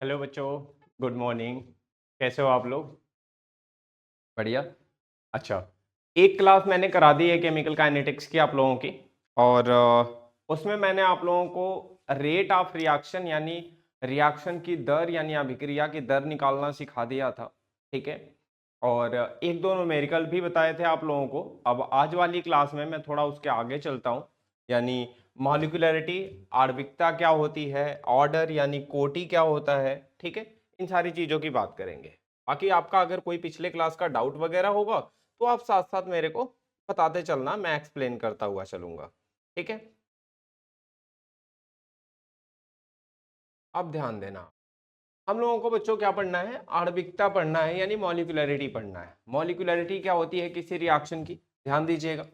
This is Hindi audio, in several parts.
हेलो बच्चों, गुड मॉर्निंग। कैसे हो आप लोग? बढ़िया। अच्छा, एक क्लास मैंने करा दी है केमिकल काइनेटिक्स की आप लोगों की। और उसमें मैंने आप लोगों को रेट ऑफ रिएक्शन यानी रिएक्शन की दर यानी अभिक्रिया की दर निकालना सिखा दिया था। ठीक है। और एक दो न्यूमेरिकल भी बताए थे आप लोगों को। अब आज वाली क्लास में मैं थोड़ा उसके आगे चलता हूँ, यानी मॉलिक्यूलरिटी, आणविकता क्या होती है, ऑर्डर यानी कोटि क्या होता है। ठीक है, इन सारी चीज़ों की बात करेंगे। बाकी आपका अगर कोई पिछले क्लास का डाउट वगैरह होगा तो आप साथ साथ मेरे को बताते चलना, मैं एक्सप्लेन करता हुआ चलूंगा। ठीक है, अब ध्यान देना। हम लोगों को बच्चों क्या पढ़ना है? आणविकता पढ़ना है, यानी मॉलिक्यूलरिटी पढ़ना है। मॉलिक्यूलरिटी क्या होती है किसी रिएक्शन की? ध्यान दीजिएगा।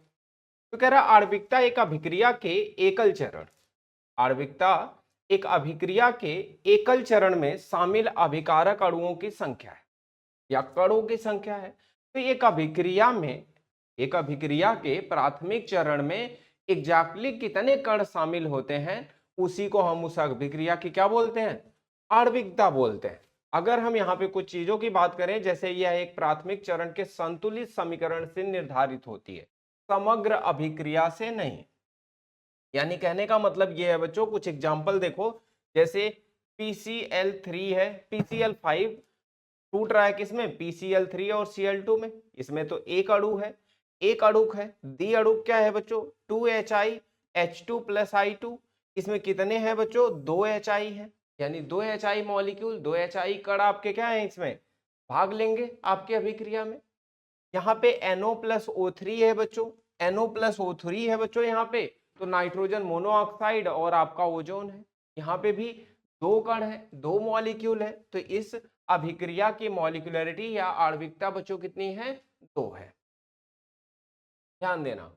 तो कह रहा आणविकता एक अभिक्रिया के एकल चरण, आणविकता एक अभिक्रिया के एकल चरण में शामिल अभिकारक अणुओं की संख्या है या कणों की संख्या है। तो एक अभिक्रिया के प्राथमिक चरण में एग्जैक्टली कितने कण शामिल होते हैं, उसी को हम उस अभिक्रिया की क्या बोलते हैं? आणविकता बोलते हैं। अगर हम यहाँ पे कुछ चीजों की बात करें, जैसे यह एक प्राथमिक चरण के संतुलित समीकरण से निर्धारित होती है, समग्र अभिक्रिया से नहीं। यानी कहने का मतलब यह है बच्चों, कुछ एग्जाम्पल देखो। जैसे PCl3 है, PCl5 टूट रहा है किसमें? PCl3 और Cl2 में। इसमें तो एक अणु है, एक अणुक है। दी अणुक क्या है बच्चों? 2Hi H2 plus I2। इसमें कितने हैं बच्चों? 2Hi है, यानी 2Hi मॉलिक्यूल, 2Hi कण आपके क्या है इसमें? भाग लेंगे आपके अभिक्रिया में। यहाँ पे NO प्लस O3 है बच्चों, NO प्लस O3 है बच्चों यहाँ पे। तो नाइट्रोजन मोनोऑक्साइड और आपका ओजोन है। यहाँ पे भी दो कण है, दो मॉलिक्यूल है। तो इस अभिक्रिया की मॉलिक्यूलरिटी या आणविकता बच्चों कितनी है? 2 है। ध्यान देना।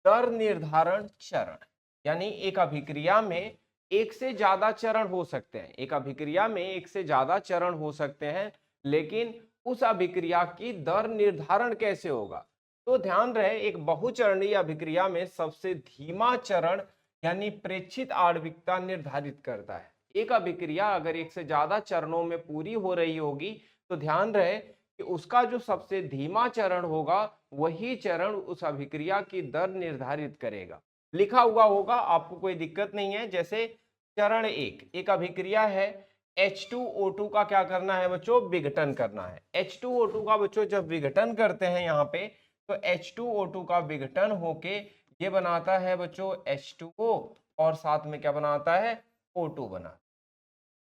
दर निर्धारण चरण, यानी एक अभिक्रिया में एक से ज्यादा चरण हो सकते हैं, एक अभिक्रिया में एक से ज्यादा चरण हो सकते हैं, लेकिन उस अभिक्रिया की दर निर्धारण कैसे होगा? तो ध्यान रहे, एक बहुचरणीय अभिक्रिया में सबसे धीमा चरण यानी प्रेक्षित आणविकता निर्धारित करता है। एक अभिक्रिया अगर एक से ज्यादा चरणों में पूरी हो रही होगी तो ध्यान रहे कि उसका जो सबसे धीमा चरण होगा वही चरण उस अभिक्रिया की दर निर्धारित करेगा। लिखा हुआ होगा, आपको कोई दिक्कत नहीं है। जैसे चरण एक अभिक्रिया है, H2O2 का क्या करना है बच्चों? विघटन करना है। H2O2 का बच्चों जब विघटन करते हैं यहाँ पे, तो H2O2 का विघटन होके ये बनाता है बच्चों H2O, और साथ में क्या बनाता है? O2 बना।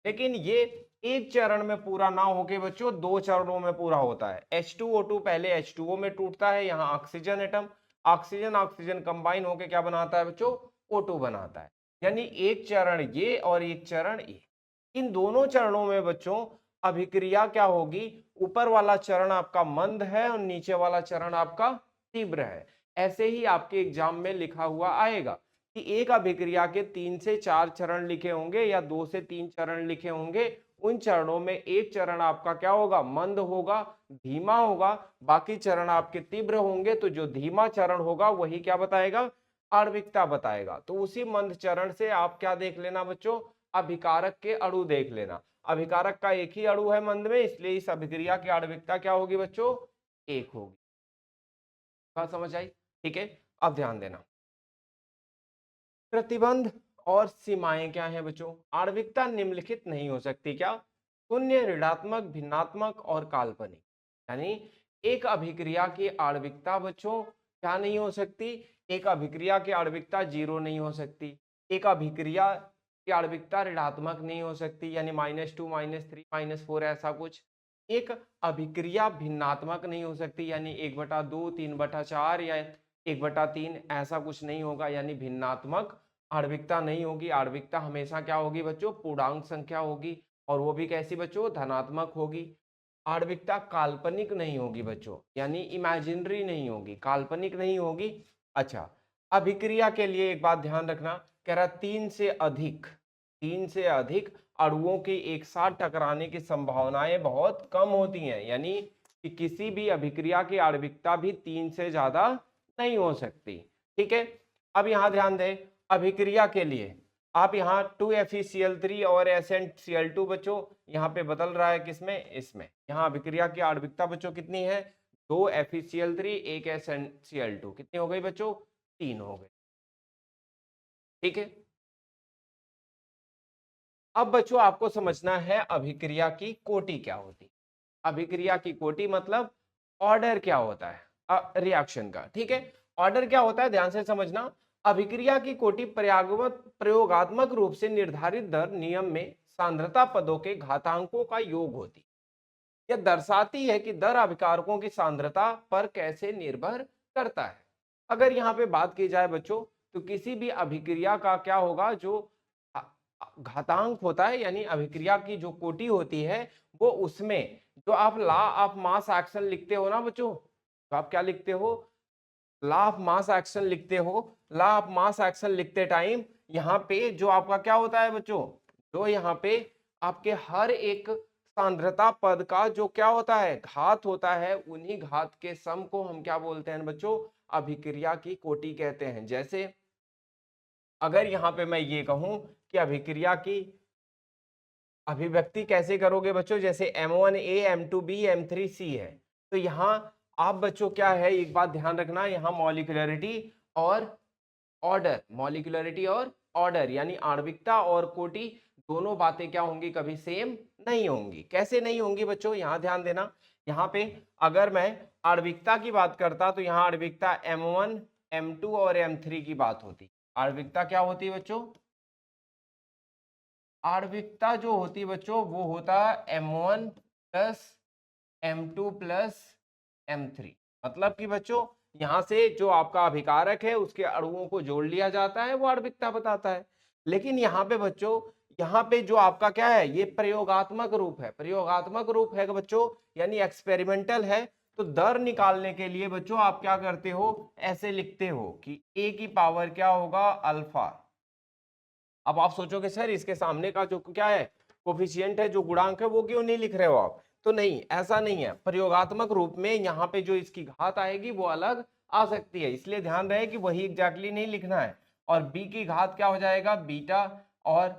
लेकिन ये एक चरण में पूरा ना होके बच्चों दो चरणों में पूरा होता है। H2O2 पहले H2O में टूटता है, यहाँ oxygen atom, oxygen oxygen combine होके क्या बनाता है बच्चों? O2 बनाता है। यानी एक चरण ये और एक चरण ये। इन दोनों चरणों में बच्चों अभिक्रिया क्या होगी? ऊपर वाला चरण आपका मंद है और नीचे वाला चरण आपका तीव्र है। ऐसे ही आपके एग्जाम में लिखा हुआ आएगा कि एक अभिक्रिया के 3 से 4 चरण लिखे होंगे या 2 से 3 चरण लिखे होंगे। उन चरणों में एक चरण आपका क्या होगा? मंद होगा, धीमा होगा। बाकी चरण आपके तीव्र होंगे। तो जो धीमा चरण होगा वही क्या बताएगा? आणविकता बताएगा। तो उसी मंद चरण से आप क्या देख लेना बच्चों? अभिकारक के अणु देख लेना। अभिकारक का एक ही अणु है मंद में, इसलिए इस अभिक्रिया की आणविकता क्या होगी बच्चों? एक होगी। बात समझ आई? ठीक है, अब ध्यान देना। प्रतिबंध और सीमाएं क्या हैं बच्चों? आणविकता निम्नलिखित नहीं हो सकती। क्या? शून्य, ऋणात्मक, भिन्नात्मक और काल्पनिक। यानी एक अभिक्रिया की आणविकता बच्चों क्या नहीं हो सकती? एक अभिक्रिया की आणविकता जीरो नहीं हो सकती। एक अभिक्रिया की आणविकता ऋणात्मक नहीं हो सकती, यानी -2 -3 -4 ऐसा कुछ। एक अभिक्रिया भिन्नात्मक नहीं हो सकती, यानी 1/2 3/4 या 1/3 ऐसा कुछ नहीं होगा, यानी भिन्नात्मक आणविकता नहीं होगी। आणविकता हमेशा क्या होगी बच्चों? पूर्णांक संख्या होगी, और वो भी कैसी बच्चों? धनात्मक होगी। आणविकता काल्पनिक नहीं होगी बच्चों, यानी इमेजिनरी नहीं होगी, काल्पनिक नहीं होगी। अच्छा, अभिक्रिया के लिए एक बात ध्यान रखना, कह रहा 3 से अधिक अणुओं के एक साथ टकराने की संभावनाएं बहुत कम होती हैं। यानी कि किसी भी अभिक्रिया की आणविकता भी 3 से ज्यादा नहीं हो सकती। ठीक है, अब यहां ध्यान दें, अभिक्रिया के लिए आप यहाँ 2FeCl3 और SnCl2 बच्चों यहाँ पे बदल रहा है किसमें, इसमें। यहाँ अभिक्रिया की आणविकता बच्चों कितनी है, 2FeCl3 1 SnCl2, कितनी हो गई बच्चों, 3 हो गई। ठीक है, अब बच्चों आपको समझना है अभिक्रिया की कोटि क्या होती है। अभिक्रिया की कोटि मतलब ऑर्डर क्या होता है रिएक्शन का। ठीक है, ऑर्डर क्या होता है ध्यान से समझना। अभिक्रिया की कोटि प्रयोगात्मक रूप से निर्धारित दर नियम में सांद्रता पदों के घातांकों का योग होती है। यह दर्शाती है कि दर अभिकारकों की सांद्रता पर कैसे निर्भर करता है। अगर यहाँ पे बात की जाए बच्चों, तो किसी भी अभिक्रिया का क्या होगा, जो घातांक होता है यानी अभिक्रिया की जो कोटि होती है, वो उसमें जो आप लॉ ऑफ मास एक्शन लिखते हो ना बच्चों, तो आप क्या लिखते हो, लॉ ऑफ मास एक्शन लिखते हो। लॉ ऑफ मास एक्शन लिखते टाइम यहाँ पे जो आपका क्या होता है बच्चों, जो यहाँ पे आपके हर एक सांद्रता पद का जो क्या होता है, घात होता है, उन्हीं घात के सम को हम क्या बोलते हैं बच्चों, अभिक्रिया की कोटि कहते हैं। जैसे अगर यहाँ पे मैं ये कहूं कि अभिक्रिया की अभिव्यक्ति कैसे करोगे बच्चों, जैसे M1A M2B M3C है, तो यहाँ आप बच्चों क्या है, एक बात ध्यान रखना, यहाँ मॉलिक्यूलरिटी और ऑर्डर, मॉलिक्यूलरिटी और ऑर्डर यानी आणविकता और कोटि दोनों बातें क्या होंगी, कभी सेम नहीं होंगी। कैसे नहीं होंगी बच्चों, यहाँ ध्यान देना। यहाँ पे अगर मैं आणविकता की बात करता तो यहाँ आणविकता M1 M2 और M3 की बात होती। आणविकता क्या होती है बच्चों, आणविकता जो होती है बच्चों वो होता है M1 plus M2 plus M3। मतलब कि बच्चों यहां से जो आपका अभिकारक है उसके अणुओं को जोड़ लिया जाता है, वो आणविकता बताता है। लेकिन यहाँ पे बच्चों, यहाँ पे जो आपका क्या है, ये प्रयोगात्मक रूप है। प्रयोगात्मक रूप है बच्चों यानी एक्सपेरिमेंटल है। तो दर निकालने के लिए बच्चों आप क्या करते हो, ऐसे लिखते हो कि a की पावर क्या होगा, अल्फा। अब आप सोचोगे सर इसके सामने का जो क्या है, कोफिशिएंट है, जो गुणांक है, वो क्यों नहीं लिख रहे हो आप, तो नहीं, ऐसा नहीं है। प्रयोगात्मक रूप में यहाँ पे जो इसकी घात आएगी वो अलग आ सकती है, इसलिए ध्यान रहे कि वही एग्जैक्टली नहीं लिखना है। और b की घात क्या हो जाएगा, बीटा, और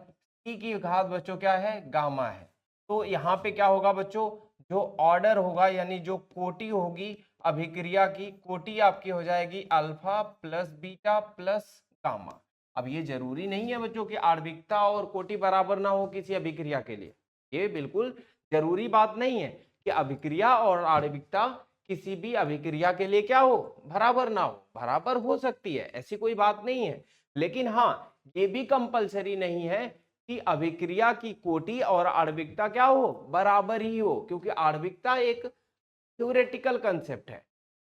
c की घात बच्चों क्या है, गामा है। तो यहाँ पे क्या होगा बच्चों, जो ऑर्डर होगा यानी जो कोटि होगी, अभिक्रिया की कोटि आपकी हो जाएगी alpha plus beta plus gamma. अब ये जरूरी नहीं है बच्चों कि आणविकता और कोटि बराबर ना हो किसी अभिक्रिया के लिए, ये बिल्कुल जरूरी बात नहीं है कि अभिक्रिया और आणविकता किसी भी अभिक्रिया के लिए क्या हो, बराबर ना हो। बराबर हो सकती है, ऐसी कोई बात नहीं है। लेकिन हाँ, ये भी कंपलसरी नहीं है कि अभिक्रिया की कोटि और आणविकता क्या हो, बराबर ही हो, क्योंकि आणविकता एक थ्योरेटिकल कंसेप्ट है।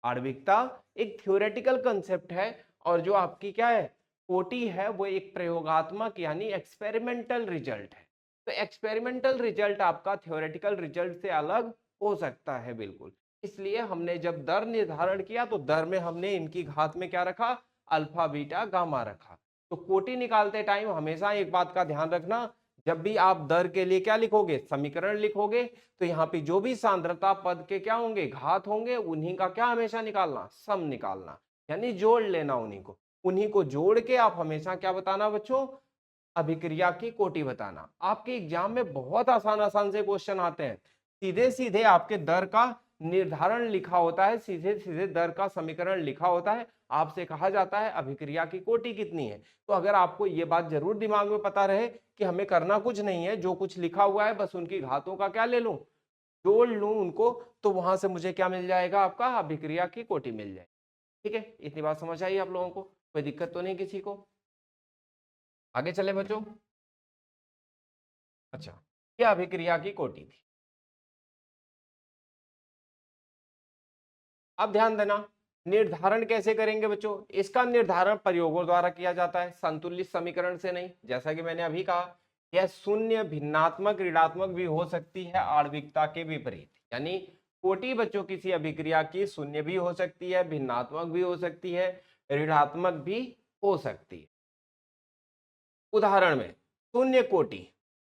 आणविकता एक थ्योरेटिकल कंसेप्ट है, और जो आपकी क्या है, कोटि है, वो एक प्रयोगात्मक यानी एक्सपेरिमेंटल रिजल्ट है। तो एक्सपेरिमेंटल रिजल्ट आपका थ्योरेटिकल रिजल्ट से अलग हो सकता है बिल्कुल। इसलिए हमने जब दर निर्धारण किया तो दर में हमने इनकी घात में क्या रखा, अल्फा बीटा गामा रखा। तो कोटि निकालते टाइम हमेशा एक बात का ध्यान रखना, जब भी आप दर के लिए क्या लिखोगे, समीकरण लिखोगे, तो यहाँ पे जो भी सांद्रता पद के क्या होंगे, घात होंगे, उन्हीं का क्या हमेशा निकालना, सम निकालना, यानी जोड़ लेना उन्हीं को। उन्हीं को जोड़ के आप हमेशा क्या बताना बच्चों, अभिक्रिया की कोटि बताना। आपके एग्जाम में बहुत आसान आसान से क्वेश्चन आते हैं, सीधे सीधे आपके दर का निर्धारण लिखा होता है, सीधे सीधे दर का समीकरण लिखा होता है, आपसे कहा जाता है अभिक्रिया की कोटि कितनी है। तो अगर आपको ये बात जरूर दिमाग में पता रहे कि हमें करना कुछ नहीं है, जो कुछ लिखा हुआ है बस उनकी घातों का क्या ले लूं, जोड़ लूं उनको, तो वहां से मुझे क्या मिल जाएगा, आपका अभिक्रिया की कोटि मिल जाएगी। ठीक है, इतनी बात समझ आई आप लोगों को, कोई दिक्कत तो नहीं किसी को। आगे चले बच्चों। अच्छा, ये अभिक्रिया की कोटि थी। अब ध्यान देना, निर्धारण कैसे करेंगे बच्चों, इसका निर्धारण प्रयोगों द्वारा किया जाता है, संतुलित समीकरण से नहीं। जैसा कि मैंने अभी कहा, यह शून्य, भिन्नात्मक, ऋणात्मक भी हो सकती है आणविकता के विपरीत। यानी कोटि बच्चों किसी अभिक्रिया की शून्य भी हो सकती है, भिन्नात्मक भी हो सकती है, ऋणात्मक भी हो सकती है। उदाहरण में शून्य कोटि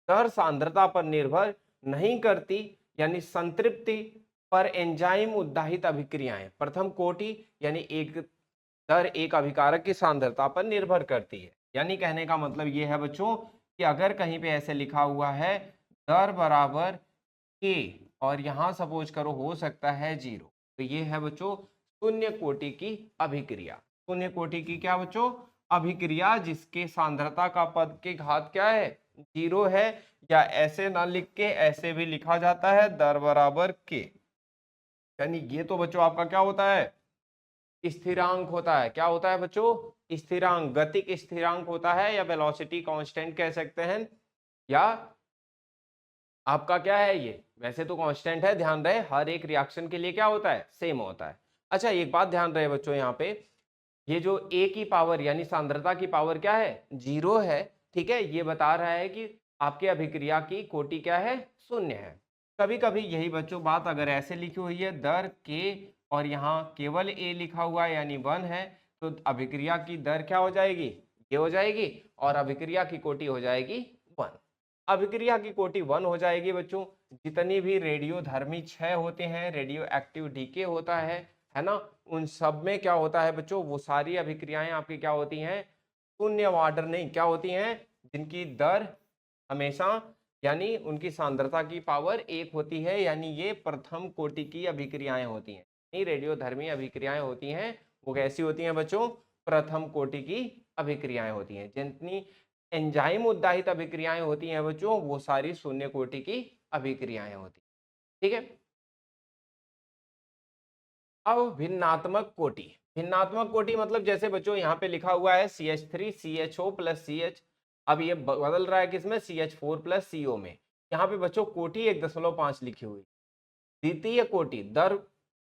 दर सांद्रता पर निर्भर नहीं करती, यानी संतृप्ति पर एंजाइम उद्दाहित अभिक्रियाएं। प्रथम कोटि यानी एक दर एक अभिकारक की सांद्रता पर निर्भर करती है। यानी कहने का मतलब ये है बच्चों कि अगर कहीं पे ऐसे लिखा हुआ है दर बराबर के और यहाँ सपोज करो हो सकता है 0, तो ये है बच्चों शून्य कोटि की अभिक्रिया। शून्य कोटि की क्या बच्चों? अभिक्रिया जिसके सांद्रता का पद के घात क्या है? 0 है, या ऐसे ना लिख के ऐसे भी लिखा जाता है दर बराबर के। यानी ये तो बच्चों आपका क्या होता है? स्थिरांक होता है। क्या होता है बच्चों? स्थिरांक, गतिक स्थिरांक होता है, या वेलोसिटी कांस्टेंट कह सकते हैं, या आपका क्या है ये? वैसे तो कांस्टेंट है, ध्यान रहे हर एक रिएक्शन के लिए क्या होता है? सेम होता है। अच्छा एक बात ध्यान रहे बच्चों, यहाँ पे ये जो ए की पावर यानी सांद्रता की पावर क्या है? 0 है। ठीक है, ये बता रहा है कि आपके अभिक्रिया की कोटि क्या है? शून्य है। कभी कभी यही बच्चों बात अगर ऐसे लिखी हुई है दर के और यहाँ केवल ए लिखा हुआ है यानी 1 है, तो अभिक्रिया की दर क्या हो जाएगी? ये हो जाएगी, और अभिक्रिया की कोटि हो जाएगी 1। अभिक्रिया की कोटि 1 हो जाएगी बच्चों। जितनी भी रेडियोधर्मी क्षय होते हैं, रेडियो एक्टिव डीके होता है ना, उन सब में क्या होता है बच्चों? वो सारी अभिक्रियाएं आपकी क्या होती हैं? शून्य ऑर्डर नहीं, क्या होती हैं? जिनकी दर हमेशा यानी उनकी सांद्रता की पावर 1 होती है, यानी ये प्रथम कोटि की अभिक्रियाएं होती हैं। ये रेडियोधर्मी अभिक्रियाएं होती हैं, वो कैसी होती हैं बच्चों? प्रथम कोटि की अभिक्रियाएं होती हैं। जितनी एंजाइम उद्दाहित अभिक्रियाएं होती हैं बच्चों, वो सारी शून्य कोटि की अभिक्रियाएं होती हैं। ठीक है, अब भिन्नात्मक कोटि। भिन्नात्मक कोटि मतलब जैसे बच्चों यहाँ पे लिखा हुआ है CH3 CHO प्लस CH, अब ये बदल रहा है किसमें? CH4 प्लस CO में। यहाँ पे बच्चों कोटि 1.5 लिखी हुई। द्वितीय कोटि दर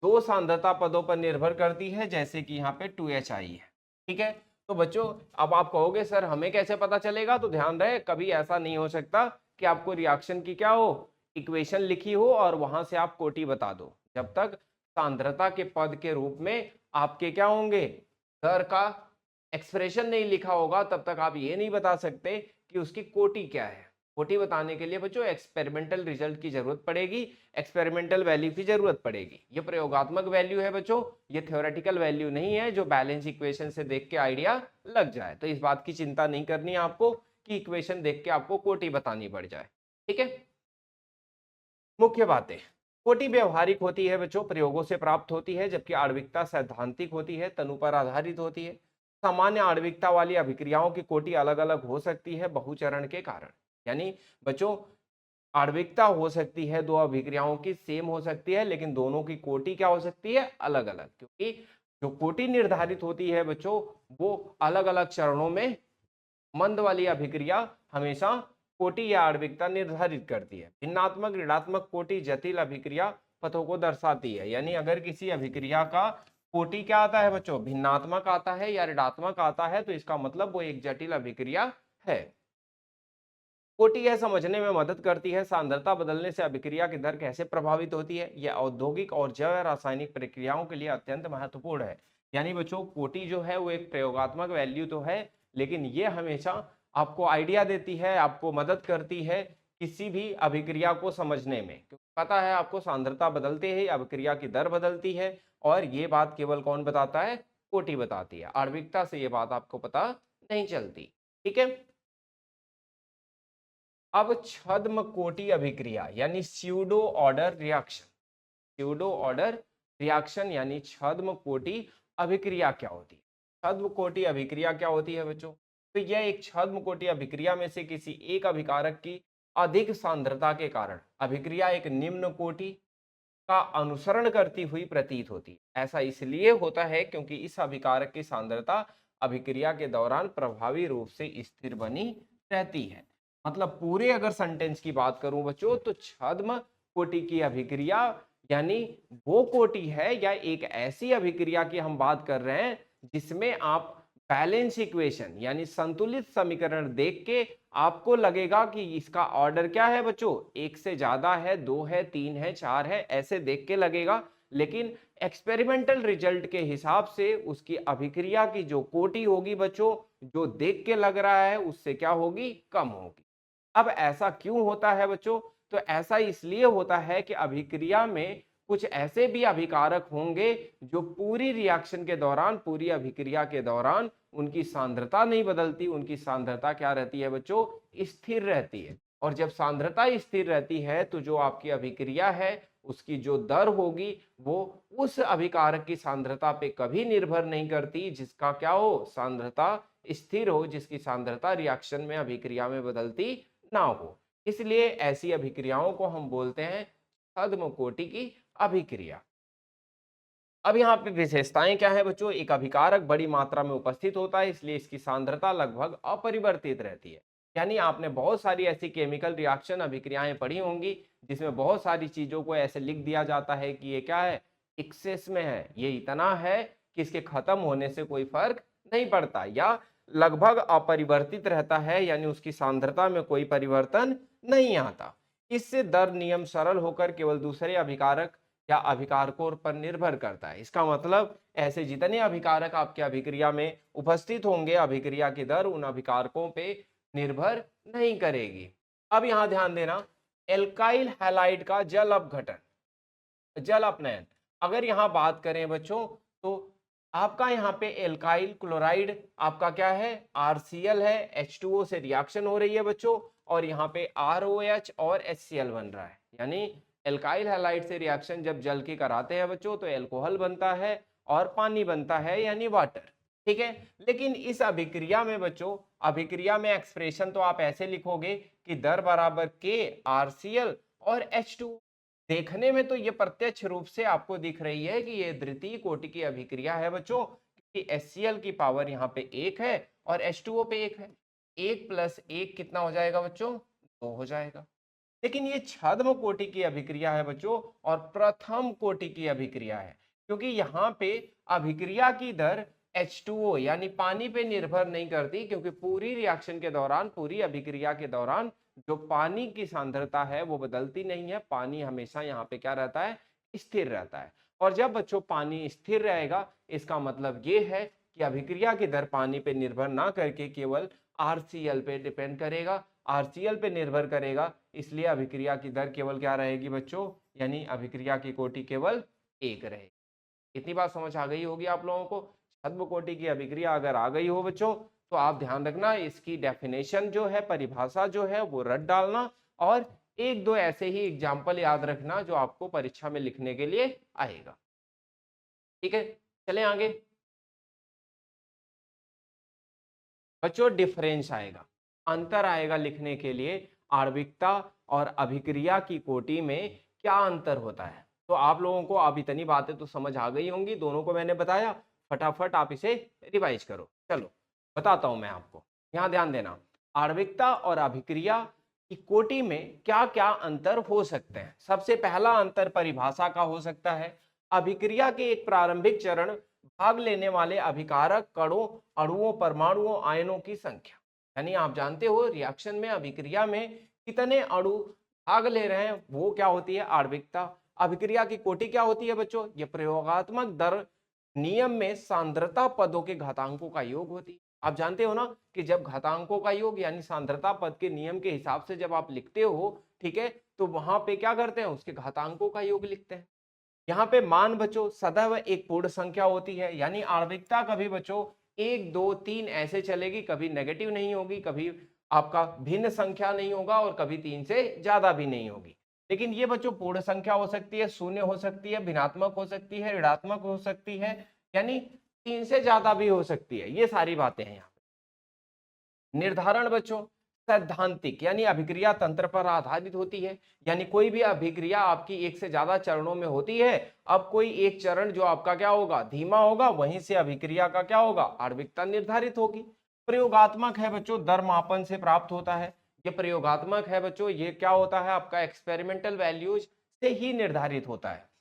दो सांद्रता पदों पर निर्भर करती है, जैसे कि यहाँ पे 2HI है। ठीक है, तो बच्चों अब आप कहोगे सर हमें कैसे पता चलेगा? तो ध्यान रहे कभी ऐसा नहीं हो सकता कि आपको रिएक्शन की क्या हो, इक्वेशन लिखी हो और वहां से आप कोटि बता दो। जब तक सांद्रता के पद के रूप में आपके क्या होंगे, दर का एक्सप्रेशन नहीं लिखा होगा, तब तक आप ये नहीं बता सकते कि उसकी कोटि क्या है। कोटि बताने के लिए बच्चों एक्सपेरिमेंटल रिजल्ट की जरूरत पड़ेगी, एक्सपेरिमेंटल वैल्यू की जरूरत पड़ेगी। ये प्रयोगात्मक वैल्यू है बच्चों, ये थ्योरेटिकल वैल्यू नहीं है जो बैलेंस इक्वेशन से देख के आइडिया लग जाए। तो इस बात की चिंता नहीं करनी है आपको कि इक्वेशन देख के आपको कोटि बतानी पड़ जाए। ठीक है, मुख्य बातें। कोटि व्यवहारिक होती है बच्चों, प्रयोगों से प्राप्त होती है, जबकि आणविकता सैद्धांतिक होती है, तनु पर आधारित होती है। सामान्य आणविकता वाली अभिक्रियाओं की कोटि अलग अलग हो सकती है बहुचरण के कारण। यानी बच्चों आणविकता हो सकती है दो अभिक्रियाओं की सेम हो सकती है, लेकिन दोनों की कोटि क्या हो सकती है? अलग अलग, क्योंकि जो कोटि निर्धारित होती है बच्चों वो अलग अलग चरणों में मंद वाली अभिक्रिया हमेशा कोटि या आणविकता निर्धारित करती है। भिन्नात्मक ऋणात्मक कोटि जटिल अभिक्रिया पथों को दर्शाती है। यानी अगर किसी अभिक्रिया का कोटि क्या आता है बच्चों? भिन्नात्मक आता है या ऋणात्मक आता है, तो इसका मतलब वो एक जटिल अभिक्रिया है। कोटि यह समझने में मदद करती है सांद्रता बदलने से अभिक्रिया की दर कैसे प्रभावित होती है। यह औद्योगिक और जैव रासायनिक प्रक्रियाओं के लिए अत्यंत महत्वपूर्ण है। यानी बच्चों कोटि जो है वो एक प्रयोगात्मक वैल्यू तो है, लेकिन ये हमेशा आपको आइडिया देती है, आपको मदद करती है किसी भी अभिक्रिया को समझने में, क्योंकि पता है आपको सांद्रता बदलते ही अभिक्रिया की दर बदलती है, और ये बात केवल कौन बताता है? कोटि बताती है। आणविकता से ये बात आपको पता नहीं चलती। ठीक है, अब छद्म कोटि अभिक्रिया यानी pseudo order reaction. Pseudo order reaction यानी छद्म कोटि अभिक्रिया क्या होती है? छद्म कोटि अभिक्रिया क्या होती है बच्चों? तो यह एक छद्म कोटि अभिक्रिया में से किसी एक अभिकारक की अधिक सांद्रता के कारण अभिक्रिया एक निम्न कोटि का अनुसरण करती हुई प्रतीत होती है। ऐसा इसलिए होता है क्योंकि इस अभिकारक की सांद्रता अभिक्रिया के दौरान प्रभावी रूप से स्थिर बनी रहती है। मतलब पूरे अगर सेंटेंस की बात करूं बच्चों, तो छद्म कोटि की अभिक्रिया यानी वो कोटि है या एक ऐसी अभिक्रिया की हम बात कर रहे हैं जिसमें आप बैलेंस इक्वेशन यानी संतुलित समीकरण देख के आपको लगेगा कि इसका ऑर्डर क्या है बच्चों? एक से ज्यादा है, दो है, तीन है, चार है, ऐसे देख के लगेगा, लेकिन एक्सपेरिमेंटल रिजल्ट के हिसाब से उसकी अभिक्रिया की जो कोटि होगी बच्चों, जो देख के लग रहा है उससे क्या होगी? कम होगी। अब ऐसा क्यों होता है बच्चों? तो ऐसा इसलिए होता है कि अभिक्रिया में कुछ ऐसे भी अभिकारक होंगे जो पूरी रिएक्शन के दौरान, पूरी अभिक्रिया के दौरान उनकी सांद्रता नहीं बदलती, उनकी सांद्रता क्या रहती है बच्चों, स्थिर रहती है। और जब सांद्रता स्थिर रहती है तो जो आपकी अभिक्रिया है उसकी जो दर होगी वो उस अभिकारक की सांद्रता पे कभी निर्भर नहीं करती जिसका क्या हो, सांद्रता स्थिर हो, जिसकी सांद्रता रिएक्शन में अभिक्रिया में बदलती ना हो। इसलिए ऐसी अभिक्रियाओं को हम बोलते हैं छद्म कोटि की अभिक्रिया। अब यहाँ पे विशेषताएं क्या है बच्चों, एक अभिकारक बड़ी मात्रा में उपस्थित होता है इसलिए इसकी सांद्रता लगभग अपरिवर्तित रहती है। यानी आपने बहुत सारी ऐसी केमिकल रिएक्शन अभिक्रियाएं पढ़ी होंगी जिसमें बहुत सारी चीजों को ऐसे लिख दिया जाता है कि ये क्या है, एक्सेस में है, ये इतना है कि इसके खत्म होने से कोई फर्क नहीं पड़ता, या लगभग अपरिवर्तित रहता है, यानी उसकी सांद्रता में कोई परिवर्तन नहीं आता। इससे दर नियम सरल होकर केवल दूसरे अभिकारक या अभिकारकों पर निर्भर करता है। इसका मतलब ऐसे जितने अभिकारक आपके अभिक्रिया में उपस्थित होंगे, अभिक्रिया की दर उन अभिकारकों पे निर्भर नहीं करेगी। अब यहां ध्यान देना, एल्काइल हैलाइड का जल अपघटन, जल अपनयन, अगर यहां बात करें बच्चों तो आपका यहाँ पे एल्काइल क्लोराइड आपका क्या है, RCl है, H2O से रिएक्शन हो रही है बच्चों, और यहाँ पे ROH और HCl बन रहा है। यानी एल्काइल हैलाइड से रिएक्शन जब जल की कराते हैं बच्चों तो एल्कोहल बनता है और पानी बनता है, यानी वाटर। ठीक है, लेकिन इस अभिक्रिया में बच्चों, अभिक्रिया में एक्सप्रेशन तो आप ऐसे लिखोगे कि दर बराबर K RCl और H2O। देखने में तो ये प्रत्यक्ष रूप से आपको दिख रही है कि ये द्वितीय कोटि की अभिक्रिया है बच्चों, क्योंकि HCl की पावर यहाँ पे 1 है और H2O पे 1 है। 1 + 1 कितना हो जाएगा बच्चों, 2 हो जाएगा। लेकिन ये छद्म कोटि की अभिक्रिया है बच्चों और प्रथम कोटि की अभिक्रिया है, क्योंकि यहाँ पे अभिक्रिया की दर H2O यानी पानी पे निर्भर नहीं करती, क्योंकि पूरी रिएक्शन के दौरान, पूरी अभिक्रिया के दौरान जो पानी की सांद्रता है वो बदलती नहीं है, पानी हमेशा यहाँ पे क्या रहता है, स्थिर रहता है। और जब बच्चों पानी स्थिर रहेगा इसका मतलब ये है कि अभिक्रिया की दर पानी पे निर्भर ना करके केवल RCl पे डिपेंड करेगा, RCl पे निर्भर करेगा, इसलिए अभिक्रिया की दर केवल क्या रहेगी बच्चों, यानी अभिक्रिया की कोटि केवल 1 रहेगी। इतनी बात समझ आ गई होगी आप लोगों को। छद्म कोटि की अभिक्रिया अगर आ गई हो बच्चों तो आप ध्यान रखना, इसकी डेफिनेशन जो है, परिभाषा जो है वो रट डालना, और एक दो ऐसे ही एग्जाम्पल याद रखना जो आपको परीक्षा में लिखने के लिए आएगा। ठीक है, चलें आगे। बच्चों डिफरेंस आएगा, अंतर आएगा लिखने के लिए, आणविकता और अभिक्रिया की कोटि में क्या अंतर होता है। तो आप लोगों को अब इतनी बातें तो समझ आ गई होंगी, दोनों को मैंने बताया, फटाफट आप इसे रिवाइज करो। चलो बताता हूं मैं आपको, यहां ध्यान देना, आणविकता और अभिक्रिया की कोटि में क्या क्या अंतर हो सकते हैं। सबसे पहला अंतर परिभाषा का हो सकता है। अभिक्रिया के एक प्रारंभिक चरण भाग लेने वाले अभिकारक कणों, अणुओं, परमाणुओं, आयनों की संख्या, यानी आप जानते हो रिएक्शन में, अभिक्रिया में कितने अणु भाग ले रहे हैं, वो क्या होती है, आणविकता। अभिक्रिया की कोटि क्या होती है बच्चों, ये प्रयोगात्मक दर नियम में सांद्रता पदों के घातांकों का योग होती है। आप जानते हो ना कि जब घातांकों का योग यानी सांद्रता पद के नियम के हिसाब से जब आप लिखते हो, ठीक है, तो वहां पे क्या करते हैं, उसके घातांकों का योग लिखते हैं। यहाँ पे मान बच्चों सदैव एक पूर्ण संख्या होती है, यानी आणविकता कभी बच्चों 1 2 3 ऐसे चलेगी, कभी नेगेटिव नहीं होगी, कभी आपका भिन्न संख्या नहीं होगा, और कभी 3 से ज्यादा भी नहीं होगी। लेकिन ये बच्चों पूर्ण संख्या हो सकती है, शून्य हो सकती है, भिन्नात्मक हो सकती है, ऋणात्मक हो सकती है, यानी 3 से ज्यादा भी हो सकती है। ये सारी बातें हैं यहाँ पे। निर्धारण बच्चों सैद्धांतिक यानी अभिक्रिया तंत्र पर आधारित होती है, यानी कोई भी अभिक्रिया आपकी एक से ज्यादा चरणों में होती है। अब कोई एक चरण जो आपका क्या होगा, धीमा होगा, वहीं से अभिक्रिया का क्या होगा, आणविकता निर्धारित होगी। प्रयोगात्मक है बच्चों, दर मापन से प्राप्त होता है। ये प्रयोगात्मक है बच्चों, ये क्या होता है, आपका एक्सपेरिमेंटल वैल्यूज से ही निर्धारित होता है।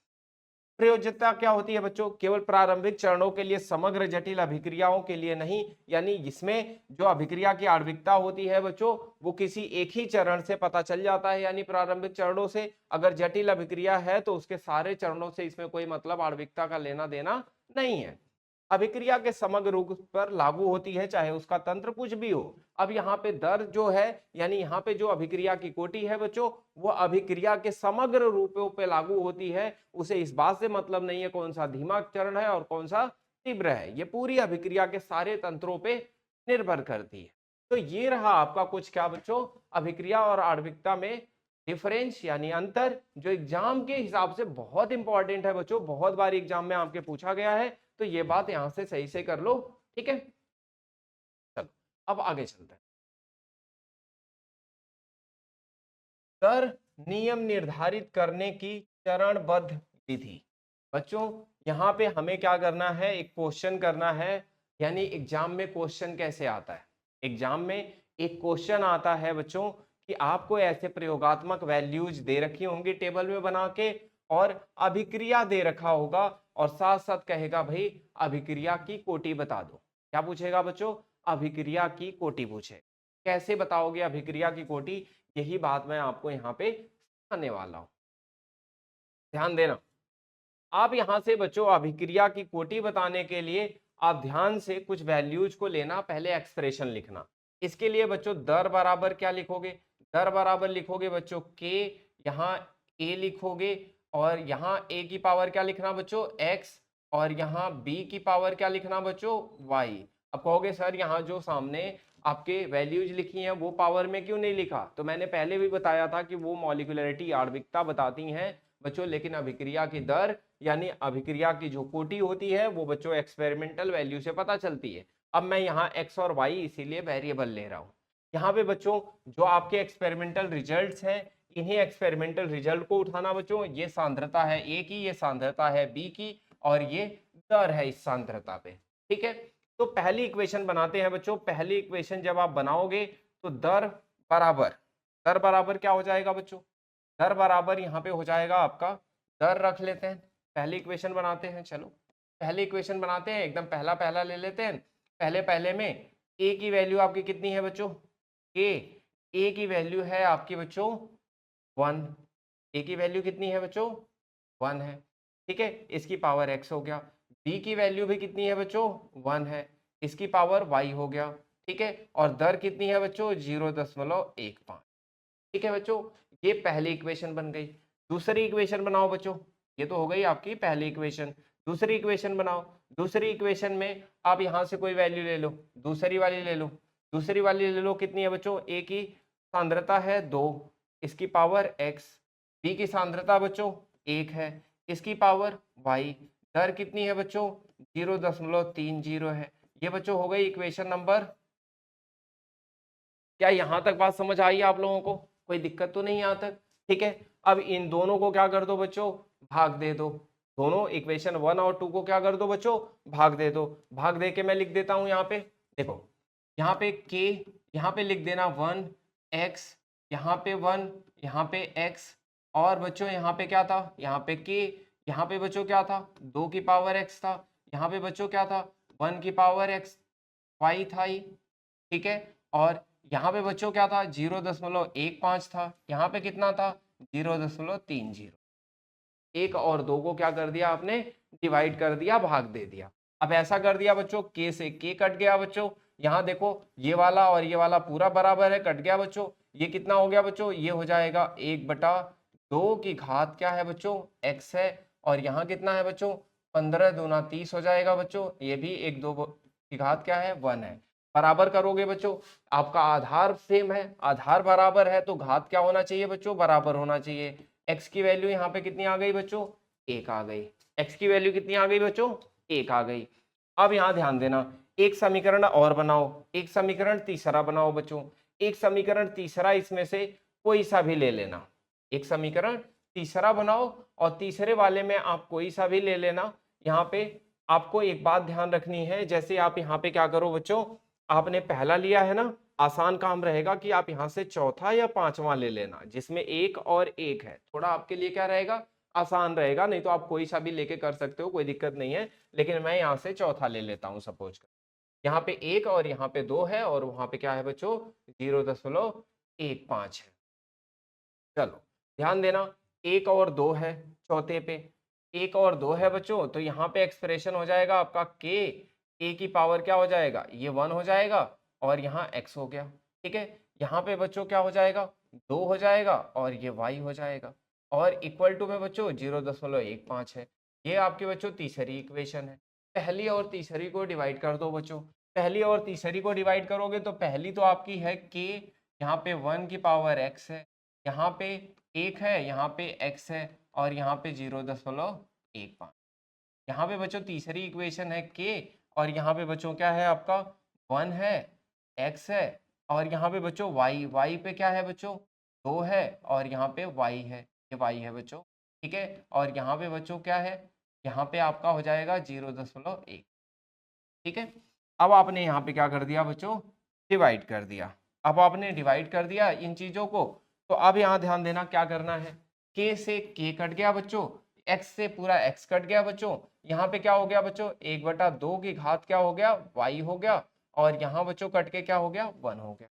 प्रयोज्यता क्या होती है बच्चों, केवल प्रारंभिक चरणों के लिए, समग्र जटिल अभिक्रियाओं के लिए नहीं, यानी जिसमें जो अभिक्रिया की आणविकता होती है बच्चों वो किसी एक ही चरण से पता चल जाता है, यानी प्रारंभिक चरणों से। अगर जटिल अभिक्रिया है तो उसके सारे चरणों से इसमें कोई मतलब आणविकता का लेना देना नहीं है। अभिक्रिया के समग्र रूप पर लागू होती है, चाहे उसका तंत्र कुछ भी हो। अब यहाँ पे दर जो है, यानी यहाँ पे जो अभिक्रिया की कोटि है बच्चों, वो अभिक्रिया के समग्र रूपों पे लागू होती है। उसे इस बात से मतलब नहीं है कौन सा धीमा चरण है और कौन सा तीव्र है, ये पूरी अभिक्रिया के सारे तंत्रों पे निर्भर करती है। तो ये रहा आपका कुछ क्या बच्चों, अभिक्रिया और आणविकता में डिफरेंस यानी अंतर, जो एग्जाम के हिसाब से बहुत इंपॉर्टेंट है बच्चों, बहुत बार एग्जाम में आपके पूछा गया है, तो ये बात यहां से सही से कर लो, ठीक है। चलो अब आगे चलते हैं। दर नियम निर्धारित करने की चरणबद्ध विधि। बच्चों यहाँ पे हमें क्या करना है, एक क्वेश्चन करना है, यानी एग्जाम में क्वेश्चन कैसे आता है। एग्जाम में एक क्वेश्चन आता है बच्चों कि आपको ऐसे प्रयोगात्मक वैल्यूज दे रखी होंगी टेबल में बना के, और अभिक्रिया दे रखा होगा, और साथ साथ कहेगा भाई अभिक्रिया की कोटि बता दो। क्या पूछेगा बच्चों, अभिक्रिया की कोटि पूछे। कैसे बताओगे अभिक्रिया की कोटि, यही बात मैं आपको यहाँ पे सिखाने वाला हूँ। ध्यान देना, आप यहां से बच्चों अभिक्रिया की कोटि बताने के लिए आप ध्यान से कुछ वैल्यूज को लेना, पहले एक्सप्रेशन लिखना। इसके लिए बच्चों दर बराबर क्या लिखोगे, दर बराबर लिखोगे बच्चों के, यहाँ a लिखोगे, और यहाँ a की पावर क्या लिखना बच्चों x, और यहाँ b की पावर क्या लिखना बच्चों y। अब कहोगे सर यहाँ जो सामने आपके वैल्यूज लिखी हैं वो पावर में क्यों नहीं लिखा, तो मैंने पहले भी बताया था कि वो मॉलिक्यूलरिटी आणविकता बताती हैं बच्चों, लेकिन अभिक्रिया की दर यानी अभिक्रिया की जो कोटि होती है वो बच्चों एक्सपेरिमेंटल वैल्यू से पता चलती है। अब मैं यहाँ x और y इसीलिए वेरिएबल ले रहा हूँ। यहाँ पे बच्चों जो आपके एक्सपेरिमेंटल रिजल्ट्स हैं, इन्हीं एक्सपेरिमेंटल रिजल्ट को उठाना बच्चों, ये सांद्रता है A की, ये सांद्रता है B की, और ये दर है इस सांद्रता पे, ठीक है। तो पहली इक्वेशन बनाते हैं बच्चों। पहली इक्वेशन जब आप बनाओगे तो दर बराबर क्या हो जाएगा बच्चों, दर बराबर यहाँ पे हो जाएगा आपका, दर रख लेते हैं, पहली इक्वेशन बनाते हैं। चलो पहली इक्वेशन बनाते हैं, एकदम पहला पहला ले लेते हैं। पहले पहले में a की वैल्यू आपकी कितनी है बच्चों, a की वैल्यू है आपकी बच्चों 1, a की वैल्यू कितनी है बच्चों 1 है, ठीक है। इसकी पावर x हो गया। b की वैल्यू भी कितनी है बच्चों 1 है, इसकी पावर y हो गया, ठीक है। और दर कितनी है बच्चों 0.15, ठीक है बच्चों। ये पहली इक्वेशन बन गई। दूसरी इक्वेशन बनाओ बच्चों, ये तो हो गई आपकी पहली इक्वेशन। दूसरी इक्वेशन बनाओ। दूसरी इक्वेशन में आप यहां से कोई वैल्यू ले लो, दूसरी वाली ले लो। दूसरी वाली ले लो, कितनी है बच्चों, ए की सांद्रता है 2, इसकी पावर x, बी की सांद्रता बच्चों 1 है, इसकी पावर y, दर कितनी है बच्चों 0.30 है। ये बच्चों हो गई इक्वेशन नंबर। क्या यहां तक बात समझ आई आप लोगों को, कोई दिक्कत तो नहीं यहाँ तक, ठीक है। अब इन दोनों को क्या कर दो बच्चों, भाग दे दो। दोनों इक्वेशन 1 और 2 को क्या कर दो बच्चों, भाग दे दो। भाग दे के मैं लिख देता हूं यहाँ पे, देखो यहाँ पे k, यहाँ पे लिख देना 1 x, यहाँ पे 1, यहाँ पे x, और बच्चों यहाँ पे क्या था, यहाँ पे k, यहाँ पे बच्चों क्या था 2 की पावर x था, यहाँ पे बच्चों क्या था 1 की पावर x, y था ही, ठीक है। और यहाँ पे बच्चों क्या था 0.15 था, यहाँ पे कितना था 0.30। एक और दो को क्या कर दिया आपने, डिवाइड कर दिया, भाग दे दिया। अब ऐसा कर दिया बच्चों, के से के कट गया बच्चों, यहाँ देखो ये वाला और ये वाला पूरा बराबर है, कट गया बच्चों। ये कितना हो गया बच्चों, ये हो जाएगा 1/2 की घात क्या है बच्चों x है, और यहाँ कितना है बच्चों 15 दूना 30 हो जाएगा बच्चों, ये भी 1/2 की घात क्या है 1 है। बराबर करोगे बच्चों, आपका आधार सेम है, आधार बराबर है, तो घात क्या होना चाहिए बच्चों, बराबर होना चाहिए। x की वैल्यू यहाँ पे कितनी आ गई बच्चों 1 आ गई, x की वैल्यू कितनी आ गई बच्चों 1 आ गई। अब यहाँ ध्यान देना, एक समीकरण और बनाओ, एक समीकरण तीसरा बनाओ बच्चों। एक समीकरण तीसरा इसमें से कोई सा भी ले लेना, एक समीकरण तीसरा बनाओ, और तीसरे वाले में आप कोई सा भी ले लेना। यहाँ पे आपको एक बात ध्यान रखनी है, जैसे आप यहाँ पे क्या करो बच्चों, आपने पहला लिया है ना, आसान काम रहेगा कि आप यहाँ से चौथा या पांचवा ले लेना, जिसमें 1 और 1 है, थोड़ा आपके लिए क्या रहेगा, आसान रहेगा। नहीं तो आप कोई सा भी लेके कर सकते हो, कोई दिक्कत नहीं है, लेकिन मैं यहाँ से चौथा ले लेता हूँ। सपोज कर यहाँ पे 1 और यहाँ पे 2 है, और वहां पे क्या है बच्चों 0.15 है। चलो ध्यान देना, 1 और 2 है चौथे पे, 1 और 2 है बच्चों, तो यहाँ पे एक्सप्रेशन हो जाएगा आपका के, a की पावर क्या हो जाएगा, ये 1 हो जाएगा, और यहाँ x हो गया, ठीक है। यहाँ पे बच्चों क्या हो जाएगा 2 हो जाएगा, और ये y हो जाएगा, और इक्वल टू में बच्चों 0.15 है। ये आपके बच्चों तीसरी इक्वेशन है। पहली और तीसरी को डिवाइड कर दो बच्चों। पहली और तीसरी को डिवाइड करोगे तो पहली तो आपकी है k, यहाँ पे 1 की पावर x है, यहाँ पे 1 है, यहाँ पे x है और यहाँ पे 0.15। यहाँ पे बच्चों तीसरी इक्वेशन है k और यहाँ पे बच्चों क्या है आपका 1 है, x है और यहाँ पे बच्चों y पे क्या है बच्चों 2 है और यहाँ पे y है, ये y है बच्चों, ठीक है। और यहाँ पे बच्चों क्या है, यहाँ पे आपका हो जाएगा 0.1, ठीक है। अब आपने यहाँ पे क्या कर दिया बच्चों, डिवाइड कर दिया। अब आपने डिवाइड कर दिया इन चीजों को, तो अब यहाँ ध्यान देना क्या करना है, k से k कट गया बच्चों, x से पूरा x कट गया बच्चों, यहाँ पे क्या हो गया बच्चों 1/2 की घात क्या हो गया y हो गया और यहाँ बच्चों कट के क्या हो गया 1 हो गया।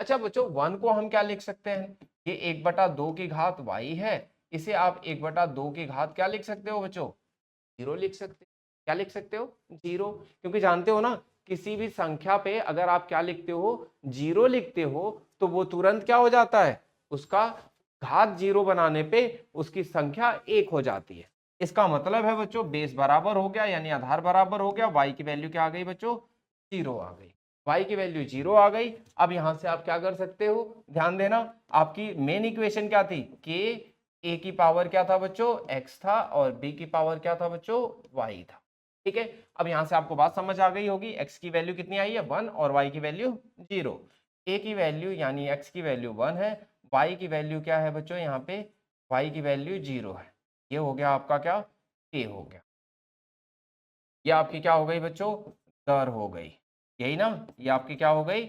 अच्छा बच्चों 1 को हम क्या लिख सकते हैं, ये 1/2 की घात y है, इसे आप 1/2 की घात क्या लिख सकते हो बच्चों 0 लिख सकते हो। क्या लिख सकते हो 0, क्योंकि जानते हो ना किसी भी संख्या पे अगर आप क्या लिखते हो 0 लिखते हो तो वो तुरंत क्या हो जाता है, उसका घात 0 बनाने पे उसकी संख्या 1 हो जाती है। इसका मतलब है बच्चों बेस बराबर हो गया यानी आधार बराबर हो गया, y की वैल्यू क्या आ गई बच्चों 0 आ गई, y की वैल्यू 0 आ गई। अब यहां से आप क्या कर सकते हो, ध्यान देना आपकी मेन इक्वेशन क्या थी, k a की पावर क्या था बच्चों x था और b की पावर क्या था बच्चों y था, ठीक है। अब यहां से आपको बात समझ आ गई होगी, x की वैल्यू कितनी आई है 1 और y की वैल्यू 0, a की वैल्यू यानी x की वैल्यू 1 है, y की वैल्यू क्या है बच्चों यहाँ पे y की वैल्यू 0 है। ये हो गया आपका क्या k हो गया, ये आपकी क्या हो गई बच्चों दर हो गई, यही ना, ये आपकी क्या हो गई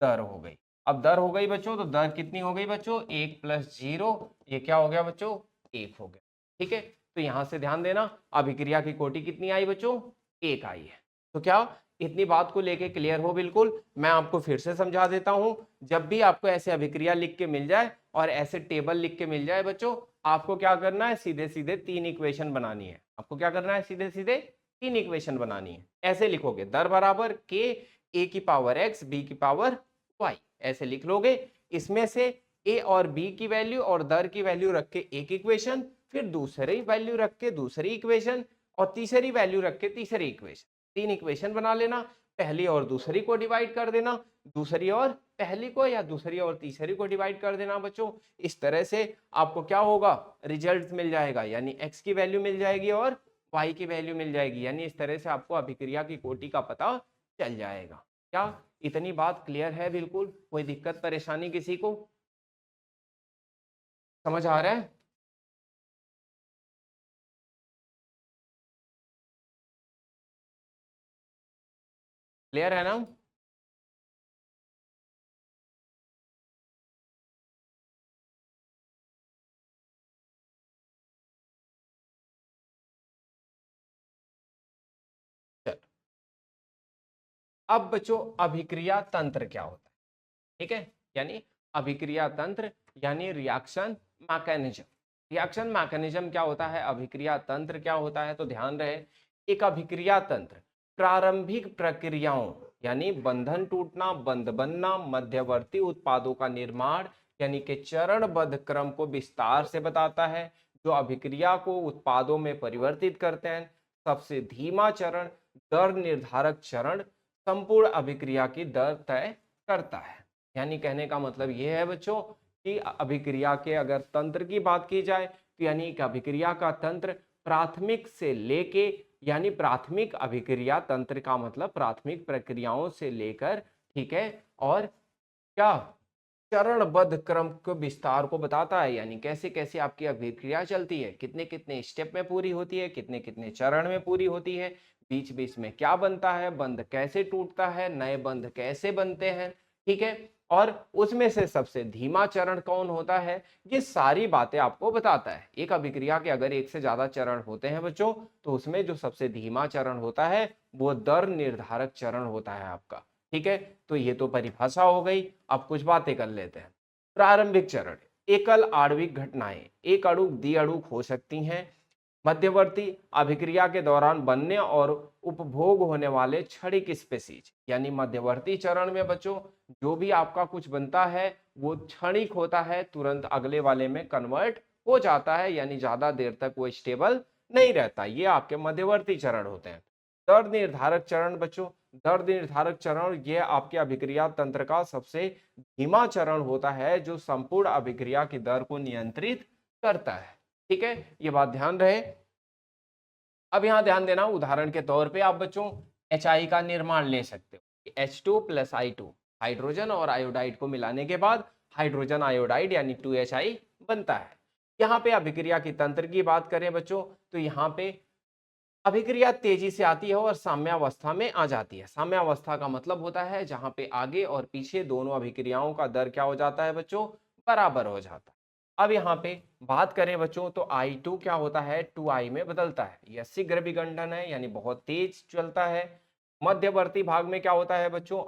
दर हो गई। अब दर हो गई बच्चों तो दर कितनी हो गई बच्चों 1 + 0, ये क्या हो गया बच्चों 1 हो गया, ठीक है। तो यहां से ध्यान देना अभिक्रिया की कोटि कितनी आई बच्चों 1 आई है। तो क्या इतनी बात को लेके क्लियर हो, बिल्कुल मैं आपको फिर से समझा देता हूं, जब भी आपको ऐसे अभिक्रिया लिख के मिल जाए और ऐसे टेबल लिख के मिल जाए बच्चों, आपको क्या करना है सीधे सीधे 3 इक्वेशन बनानी है। आपको क्या करना है सीधे सीधे 3 इक्वेशन बनानी है। ऐसे लिखोगे दर बराबर k a की पावर x b की पावर y, ऐसे लिख लोगे। इसमें से a और b की वैल्यू और दर की वैल्यू रख के एक इक्वेशन, फिर दूसरी वैल्यू रख के दूसरी इक्वेशन और तीसरी वैल्यू रख के तीसरी इक्वेशन, 3 इक्वेशन बना लेना। पहली और दूसरी को डिवाइड कर देना, दूसरी और पहली को या दूसरी और तीसरी को डिवाइड कर देना बच्चों। इस तरह से आपको क्या होगा रिजल्ट मिल जाएगा, यानी x की वैल्यू मिल जाएगी और y की वैल्यू मिल जाएगी, यानी इस तरह से आपको अभिक्रिया की कोटि का पता चल जाएगा। क्या इतनी बात क्लियर है, बिल्कुल कोई दिक्कत परेशानी किसी को, समझ आ रहा है? क्लियर है ना? चलो अब बच्चों अभिक्रिया तंत्र क्या होता है, ठीक है, यानी अभिक्रिया तंत्र यानी रिएक्शन मैकेनिज्म। रिएक्शन मैकेनिज्म क्या होता है, अभिक्रिया तंत्र क्या होता है, तो ध्यान रहे एक अभिक्रिया तंत्र प्रारंभिक प्रक्रियाओं यानी बंधन टूटना, बंध बनना, मध्यवर्ती उत्पादों का निर्माण यानी कि चरणबद्ध क्रम को विस्तार से बताता है, जो अभिक्रिया को उत्पादों में परिवर्तित करते हैं। सबसे धीमा चरण दर निर्धारक चरण संपूर्ण अभिक्रिया की दर तय करता है। यानी कहने का मतलब यह है बच्चों कि अभिक्रिया के अगर तंत्र की बात की जाए तो यानी कि अभिक्रिया का तंत्र प्राथमिक से लेके, यानी प्राथमिक अभिक्रिया तंत्र का मतलब प्राथमिक प्रक्रियाओं से लेकर, ठीक है, और क्या चरणबद्ध क्रम के विस्तार को बताता है, यानी कैसे कैसे आपकी अभिक्रिया चलती है, कितने कितने स्टेप में पूरी होती है, कितने कितने चरण में पूरी होती है, बीच बीच में क्या बनता है, बंध कैसे टूटता है, नए बंध कैसे बनते हैं, ठीक है, और उसमें से सबसे धीमा चरण कौन होता है, ये सारी बातें आपको बताता है। एक अभिक्रिया के अगर एक से ज्यादा चरण होते हैं बच्चों तो उसमें जो सबसे धीमा चरण होता है वो दर निर्धारक चरण होता है आपका, ठीक है। तो ये तो परिभाषा हो गई, अब कुछ बातें कर लेते हैं। प्रारंभिक चरण एकल आणविक घटनाएं एक अणुक द्विअणुक हो सकती हैं। मध्यवर्ती अभिक्रिया के दौरान बनने और उपभोग होने वाले क्षणिक स्पेसीज, यानी मध्यवर्ती चरण में बच्चों जो भी आपका कुछ बनता है वो क्षणिक होता है, तुरंत अगले वाले में कन्वर्ट हो जाता है, यानी ज्यादा देर तक वो स्टेबल नहीं रहता, ये आपके मध्यवर्ती चरण होते हैं। दर निर्धारक चरण बच्चों, दर निर्धारक चरण ये आपके अभिक्रिया तंत्र का सबसे धीमा चरण होता है जो संपूर्ण अभिक्रिया की दर को नियंत्रित करता है। ठीक है, ये बात ध्यान रहे। अब यहां ध्यान देना, उदाहरण के तौर पे आप बच्चों HI का निर्माण ले सकते हो। H2 + I2 हाइड्रोजन और आयोडाइड को मिलाने के बाद हाइड्रोजन आयोडाइड यानी 2HI बनता है। यहाँ पे अभिक्रिया की तंत्र की बात करें बच्चों, तो यहाँ पे अभिक्रिया तेजी से आती है और साम्यावस्था में आ जाती है। साम्यावस्था का मतलब होता है जहां पे आगे और पीछे दोनों अभिक्रियाओं का दर क्या हो जाता है बच्चों, बराबर हो जाता है। अब यहाँ पे बात करें बच्चों तो I2 क्या होता है, 2I में बदलता है। यह शीघ्र विघटन है यानी बहुत तेज चलता है। मध्यवर्ती भाग में क्या होता है बच्चों,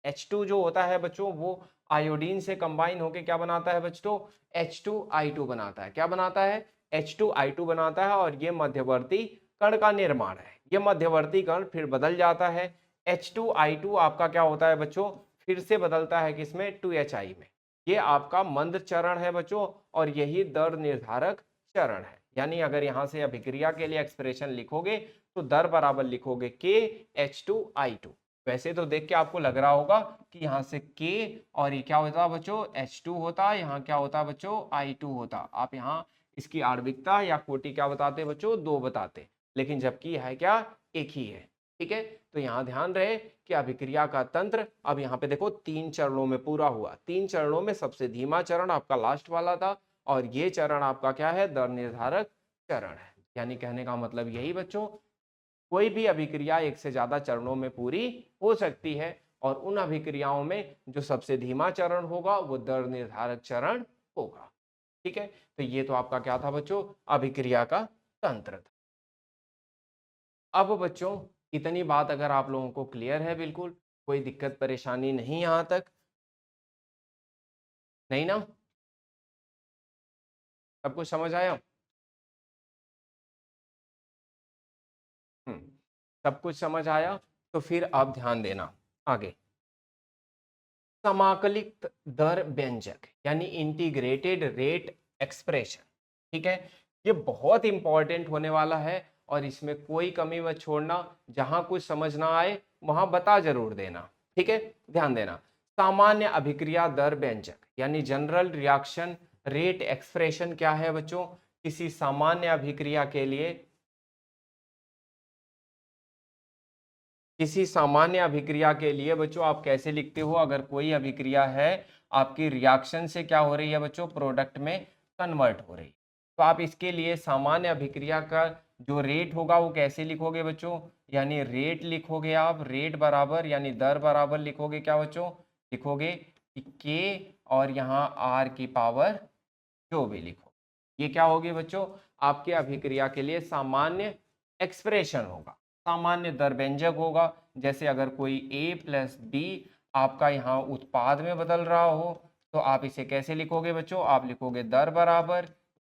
H2 जो होता है बच्चों वो आयोडीन से कंबाइन होकर क्या बनाता है बच्चों, H2I2 बनाता है। क्या बनाता है, H2I2 बनाता है और ये मध्यवर्ती कण का निर्माण है। ये मध्यवर्ती कण फिर बदल जाता है। H2I2 आपका क्या होता है बच्चों, फिर से बदलता है किसमें, 2HI में। ये आपका मंद चरण है बच्चों और यही दर निर्धारक चरण है। यानी अगर यहां से अभिक्रिया के लिए एक्सप्रेशन लिखोगे तो दर बराबर लिखोगे KH2I2। वैसे तो देख के आपको लग रहा होगा कि यहाँ से K और ये क्या होता है बच्चों, H2 होता, यहाँ क्या होता बच्चों, I2 होता। आप यहाँ इसकी आणविकता या कोटि क्या बताते बच्चों, 2 बताते, लेकिन जबकि है क्या, एक ही है। ठीक है, तो यहाँ ध्यान रहे कि अभिक्रिया का तंत्र अब यहाँ पे देखो 3 चरणों में पूरा हुआ। 3 चरणों में सबसे धीमा चरण आपका लास्ट वाला था और ये चरण आपका क्या है, दर निर्धारक चरण है। यानी कहने का मतलब यही बच्चों, कोई भी अभिक्रिया एक से ज्यादा चरणों में पूरी हो सकती है और उन अभिक्रियाओं में जो सबसे धीमा चरण होगा वो दर निर्धारक चरण होगा। ठीक है, तो ये तो आपका क्या था बच्चों, अभिक्रिया का तंत्र था। अब बच्चों इतनी बात अगर आप लोगों को क्लियर है, बिल्कुल कोई दिक्कत परेशानी नहीं यहां तक, नहीं ना, सब कुछ समझ आया। हम्म, सब कुछ समझ आया। तो फिर आप ध्यान देना आगे, समाकलित दर व्यंजक यानी इंटीग्रेटेड रेट एक्सप्रेशन। ठीक है, ये बहुत इंपॉर्टेंट होने वाला है और इसमें कोई कमी मत छोड़ना। जहां कुछ समझ ना आए वहां बता जरूर देना। ठीक है, ध्यान देना, सामान्य अभिक्रिया दर व्यंजक यानी जनरल रिएक्शन रेट एक्सप्रेशन क्या है बच्चों, किसी सामान्य अभिक्रिया के लिए, किसी सामान्य अभिक्रिया के लिए बच्चों आप कैसे लिखते हो, अगर कोई अभिक्रिया है आपकी रिएक्शन से क्या हो रही है बच्चों, प्रोडक्ट में कन्वर्ट हो रही है, तो आप इसके लिए सामान्य अभिक्रिया का जो रेट होगा वो कैसे लिखोगे बच्चों, यानी रेट लिखोगे आप, रेट बराबर यानी दर बराबर लिखोगे क्या बच्चों, लिखोगे कि के और यहाँ आर की पावर जो भी लिखो, ये क्या होगी बच्चों, आपके अभिक्रिया के लिए सामान्य एक्सप्रेशन होगा, सामान्य दर व्यंजक होगा। जैसे अगर कोई A + B आपका यहाँ उत्पाद में बदल रहा हो तो आप इसे कैसे लिखोगे बच्चों, आप लिखोगे दर बराबर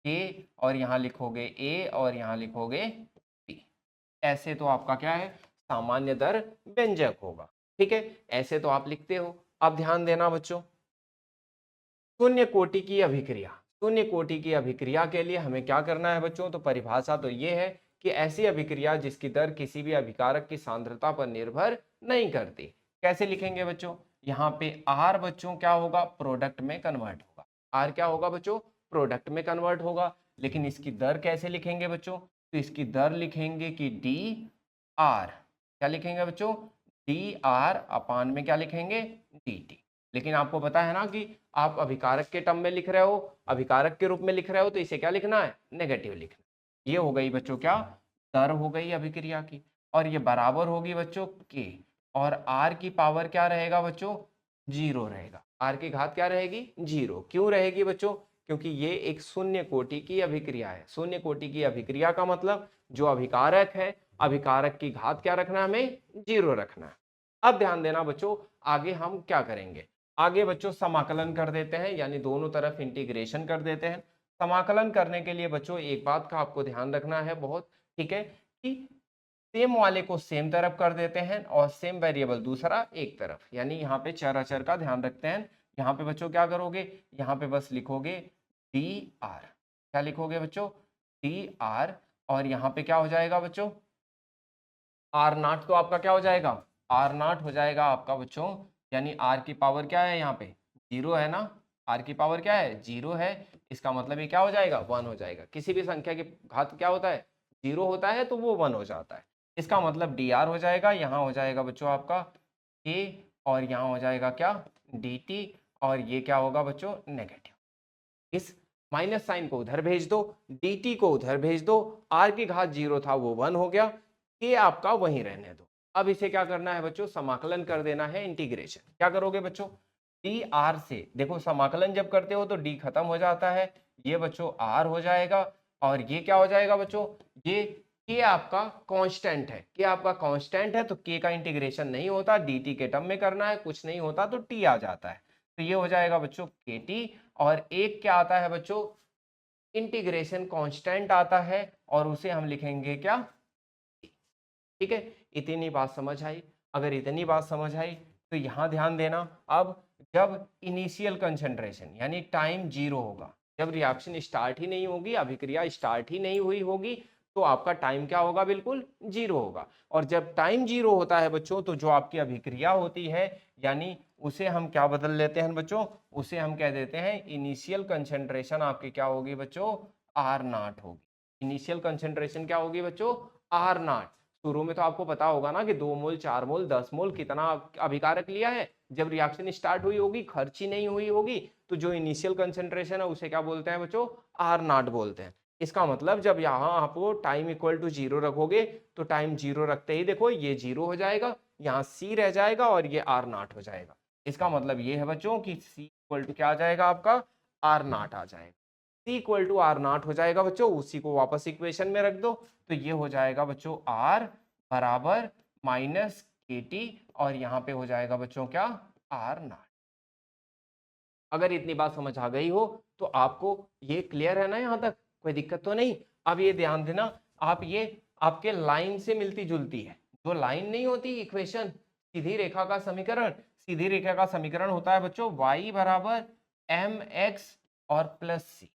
K और यहाँ लिखोगे A और यहाँ लिखोगे B। ऐसे तो आपका क्या है, सामान्य दर व्यंजक होगा। ठीक है, ऐसे तो आप लिखते हो। अब ध्यान देना बच्चों, शून्य कोटि की अभिक्रिया, शून्य कोटि की अभिक्रिया के लिए हमें क्या करना है बच्चों, तो परिभाषा तो ये है कि ऐसी अभिक्रिया जिसकी दर किसी भी अभिकारक की सांद्रता पर निर्भर नहीं करती। कैसे लिखेंगे बच्चों, यहाँ पे R बच्चों क्या होगा, प्रोडक्ट में कन्वर्ट होगा। R क्या होगा बच्चों, प्रोडक्ट में कन्वर्ट होगा। लेकिन इसकी दर कैसे लिखेंगे बच्चों, तो इसकी दर लिखेंगे कि DR, क्या लिखेंगे बच्चों, DR अपान में क्या लिखेंगे, DT। लेकिन आपको पता है ना कि आप अभिकारक के टर्म में लिख रहे हो, अभिकारक के रूप में लिख रहे हो, तो इसे क्या लिखना है, नेगेटिव लिखना। ये हो गई बच्चों क्या, दर हो गई अभिक्रिया की, और ये बराबर होगी बच्चों के, और आर की पावर क्या रहेगा बच्चों, 0 रहेगा। आर की घात क्या रहेगी, 0। क्यों रहेगी बच्चों, क्योंकि ये एक शून्य कोटि की अभिक्रिया है। शून्य कोटि की अभिक्रिया का मतलब जो अभिकारक है, अभिकारक की घात क्या रखना है, हमें 0 रखना है। अब ध्यान देना बच्चों, आगे हम क्या करेंगे, आगे बच्चों समाकलन कर देते हैं, यानी दोनों तरफ इंटीग्रेशन कर देते हैं। समाकलन करने के लिए बच्चों एक बात का आपको ध्यान रखना है बहुत, ठीक है, कि सेम वाले को सेम तरफ कर देते हैं और सेम वेरिएबल दूसरा एक तरफ, यानी यहाँ पे चर अचर का ध्यान रखते हैं। यहाँ पे बच्चों क्या करोगे, यहाँ पे बस लिखोगे dr, क्या लिखोगे बच्चों, dr, और यहाँ पे क्या हो जाएगा बच्चों, आर नॉट तो आपका क्या हो जाएगा, आर नॉट हो जाएगा आपका बच्चों, यानी आर की पावर क्या है यहाँ पे, 0 है ना, आर की पावर क्या है, 0 है, इसका मतलब ये क्या हो जाएगा, 1 हो जाएगा। किसी भी संख्या के घात क्या होता है, 0 होता है तो वो 1 हो जाता है। इसका मतलब डी आर हो जाएगा, यहाँ हो जाएगा बच्चों आपका के, और यहाँ हो जाएगा क्या, डी टी, और ये क्या होगा बच्चों, नेगेटिव। इस माइनस साइन को उधर भेज दो, dt को उधर भेज दो, r की घात 0 था वो 1 हो गया, k आपका वहीं रहने दो। अब इसे क्या करना है बच्चों, समाकलन कर देना है, इंटीग्रेशन। क्या करोगे बच्चों, dr से, देखो समाकलन जब करते हो तो d खत्म हो जाता है, ये बच्चों r हो जाएगा, और ये क्या हो जाएगा बच्चों, ये k आपका कांस्टेंट है, k आपका कांस्टेंट है तो k का इंटीग्रेशन नहीं होता, dt के टर्म में करना है, कुछ नहीं होता तो t आ जाता है, तो ये हो जाएगा बच्चों kt, और एक क्या आता है बच्चों, इंटीग्रेशन कांस्टेंट आता है, और उसे हम लिखेंगे क्या, ठीक है। इतनी बात समझ आई, अगर इतनी बात समझ आई तो यहां ध्यान देना। अब जब इनिशियल कंसंट्रेशन यानी टाइम 0 होगा, जब रिएक्शन स्टार्ट ही नहीं होगी, अभिक्रिया स्टार्ट ही नहीं हुई होगी, तो आपका टाइम क्या होगा, बिल्कुल 0 होगा। और जब टाइम 0 होता है बच्चों, तो जो आपकी अभिक्रिया होती है, यानी उसे हम क्या बदल लेते हैं बच्चों, उसे हम कह देते हैं इनिशियल कंसंट्रेशन आपकी क्या होगी बच्चों, आर नॉट होगी। इनिशियल कंसंट्रेशन क्या होगी बच्चों, आर नॉट। शुरू में तो आपको पता होगा ना कि 2 मोल 4 मोल 10 मोल कितना अभिकारक लिया है, जब रिएक्शन स्टार्ट हुई होगी, खर्च ही नहीं हुई होगी, तो जो इनिशियल कंसंट्रेशन है उसे क्या बोलते हैं बच्चों, आर नॉट बोलते हैं। इसका मतलब जब यहाँ आपको टाइम इक्वल टू 0 रखोगे, तो टाइम 0 रखते ही देखो ये 0 हो जाएगा, यहाँ सी रह जाएगा और ये आर नॉट हो जाएगा। इसका मतलब ये है बच्चों कि सी इक्वल टू क्या आ जाएगा आपका, आर नॉट आ जाएगा। सी इक्वल टू आर नॉट हो जाएगा बच्चों, उसी को वापस इक्वेशन में रख दो, तो ये हो जाएगा बच्चों आर बराबर माइनस के टी, और यहाँ पे हो जाएगा बच्चों क्या, आर नॉट। अगर इतनी बात समझ आ गई हो तो आपको ये क्लियर है ना, यहाँ तक कोई दिक्कत तो नहीं। अब ये ध्यान देना, आप ये आपके लाइन से मिलती जुलती है, जो लाइन नहीं होती इक्वेशन, सीधी रेखा का समीकरण, सीधी रेखा का समीकरण होता है बच्चों y बराबर एम एक्स और प्लस सी,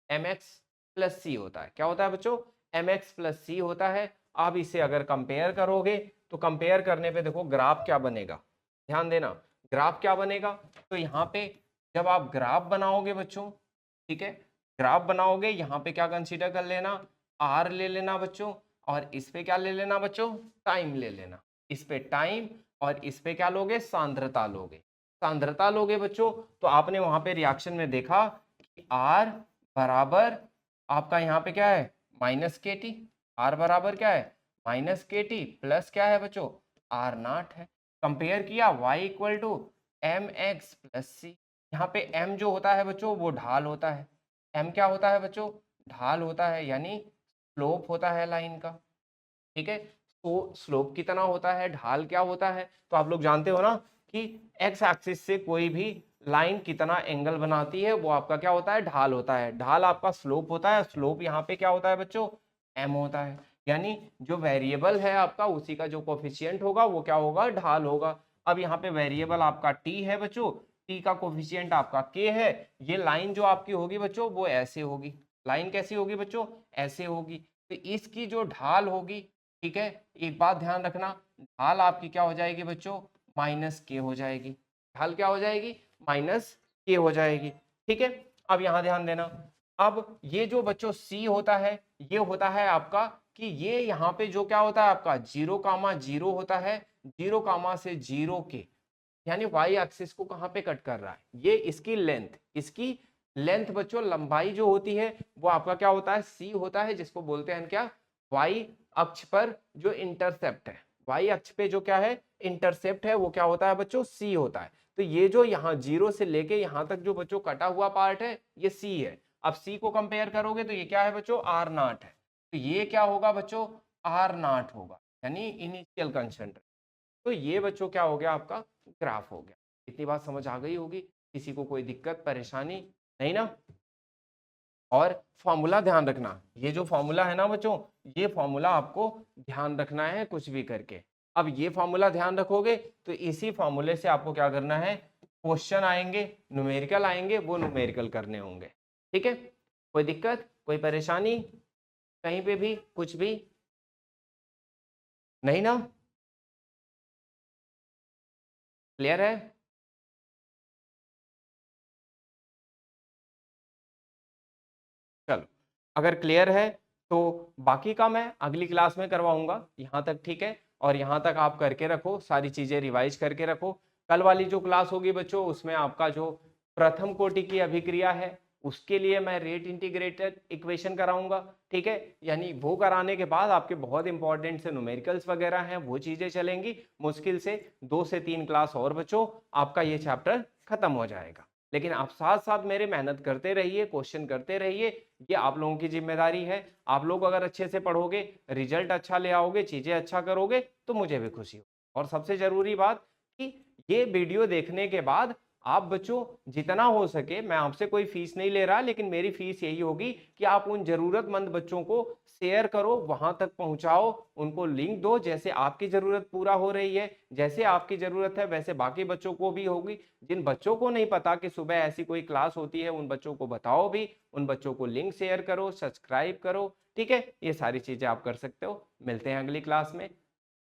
एम एक्स प्लस सी होता है। क्या होता है बच्चों, एम एक्स प्लस सी होता है। आप इसे अगर कंपेयर करोगे तो कंपेयर करने पे देखो ग्राफ क्या बनेगा, ध्यान देना, ग्राफ क्या बनेगा। तो यहाँ पे जब आप ग्राफ बनाओगे बच्चों, ठीक है, ग्राफ बनाओगे, यहाँ पे क्या कंसीडर कर लेना, आर ले लेना बच्चों, और इस पे क्या ले लेना बच्चों, टाइम ले लेना, इस पे टाइम, और इस पे क्या लोगे, सांद्रता लोगे, सांद्रता लोगे बच्चों। तो आपने वहां पे रिएक्शन में देखा कि आर बराबर आपका यहाँ पे क्या है, माइनस के टी, आर बराबर क्या है, माइनस के टी, प्लस क्या है बच्चों, आर नॉट है। कंपेयर किया y equal to M X plus C, यहाँ पे m जो होता है बच्चों वो ढाल होता है, m क्या होता है बच्चों, ढाल होता है, यानी स्लोप होता है लाइन का, ठीक है। तो स्लोप कितना होता है, ढाल क्या होता है, तो आप लोग जानते हो ना कि एक्स एक्सिस से कोई भी लाइन कितना एंगल बनाती है वो आपका क्या होता है, ढाल होता है। ढाल आपका स्लोप होता है, स्लोप यहाँ पे क्या होता है बच्चों, एम होता है, यानी जो वेरिएबल है आपका उसी का जो कोफिशियंट होगा वो क्या होगा, ढाल होगा। अब यहाँ पे वेरिएबल आपका टी है बच्चों, टी का कोफिशियंट आपका के है। ये लाइन जो आपकी होगी बच्चों वो ऐसे होगी, लाइन कैसी होगी बच्चों, ऐसे होगी। तो इसकी जो ढाल होगी, ठीक है, एक बात ध्यान रखना, ढाल आपकी क्या हो जाएगी बच्चों, माइनस के हो जाएगी, ढाल क्या हो जाएगी, माइनस के हो जाएगी, ठीक है। अब यहाँ ध्यान देना, अब ये जो बच्चों सी होता है, ये होता है आपका कि ये यहाँ पे जो क्या होता है आपका 0,0 होता है, 0, से 0 के, यानी वाई एक्सिस को कहाँ पे कट कर रहा है, ये इसकी लेंथ, इसकी लेंथ बच्चों, लंबाई जो होती है वो आपका क्या होता है, सी होता है, जिसको बोलते हैं क्या, वाई अक्ष पर जो इंटरसेप्ट है, वाई अक्ष पे जो क्या है इंटरसेप्ट है वो क्या होता है बच्चों, सी होता है। तो ये जो यहाँ 0 से लेके यहाँ तक जो बच्चों कटा हुआ पार्ट है ये सी है। अब सी को कंपेयर करोगे तो ये क्या है बच्चों, आर नॉट है, तो ये क्या होगा बच्चों, आर नॉट होगा, यानी इनिशियल कंसंट्रेशन। तो ये बच्चों क्या हो गया, आपका ग्राफ हो गया। इतनी बात समझ आ गई होगी, किसी को कोई दिक्कत परेशानी नहीं ना। और फॉर्मूला ध्यान रखना, ये जो फॉर्मूला है ना बच्चों, ये फॉर्मूला आपको ध्यान रखना है कुछ भी करके। अब ये फॉर्मूला ध्यान रखोगे तो इसी फॉर्मूले से आपको क्या करना है, क्वेश्चन आएंगे, न्यूमेरिकल आएंगे, वो न्यूमेरिकल करने होंगे, ठीक है। कोई दिक्कत, कोई परेशानी कहीं पे भी, कुछ भी नहीं ना? क्लियर है? चलो, अगर क्लियर है तो बाकी का मैं अगली क्लास में करवाऊंगा, यहाँ तक ठीक है। और यहाँ तक आप करके रखो, सारी चीजें रिवाइज करके रखो। कल वाली जो क्लास होगी बच्चों, उसमें आपका जो प्रथम कोटि की अभिक्रिया है उसके लिए मैं रेट इंटीग्रेटेड इक्वेशन कराऊंगा, ठीक है। यानी वो कराने के बाद आपके बहुत इंपॉर्टेंट से न्यूमेरिकल्स वगैरह हैं, वो चीजें चलेंगी। मुश्किल से 2 से 3 क्लास और बच्चों, आपका ये चैप्टर खत्म हो जाएगा। लेकिन आप साथ साथ मेरे मेहनत करते रहिए, क्वेश्चन करते रहिए, ये आप लोगों की जिम्मेदारी है। आप लोग अगर अच्छे से पढ़ोगे, रिजल्ट अच्छा ले आओगे, चीजें अच्छा करोगे, तो मुझे भी खुशी हो। और सबसे जरूरी बात कि ये वीडियो देखने के बाद आप बच्चों जितना हो सके, मैं आपसे कोई फीस नहीं ले रहा, लेकिन मेरी फीस यही होगी कि आप उन जरूरतमंद बच्चों को शेयर करो, वहां तक पहुंचाओ, उनको लिंक दो। जैसे आपकी जरूरत पूरा हो रही है, जैसे आपकी जरूरत है, वैसे बाकी बच्चों को भी होगी। जिन बच्चों को नहीं पता कि सुबह ऐसी कोई क्लास होती है, उन बच्चों को बताओ भी, उन बच्चों को लिंक शेयर करो, सब्सक्राइब करो, ठीक है। ये सारी चीजें आप कर सकते हो। मिलते हैं अगली क्लास में।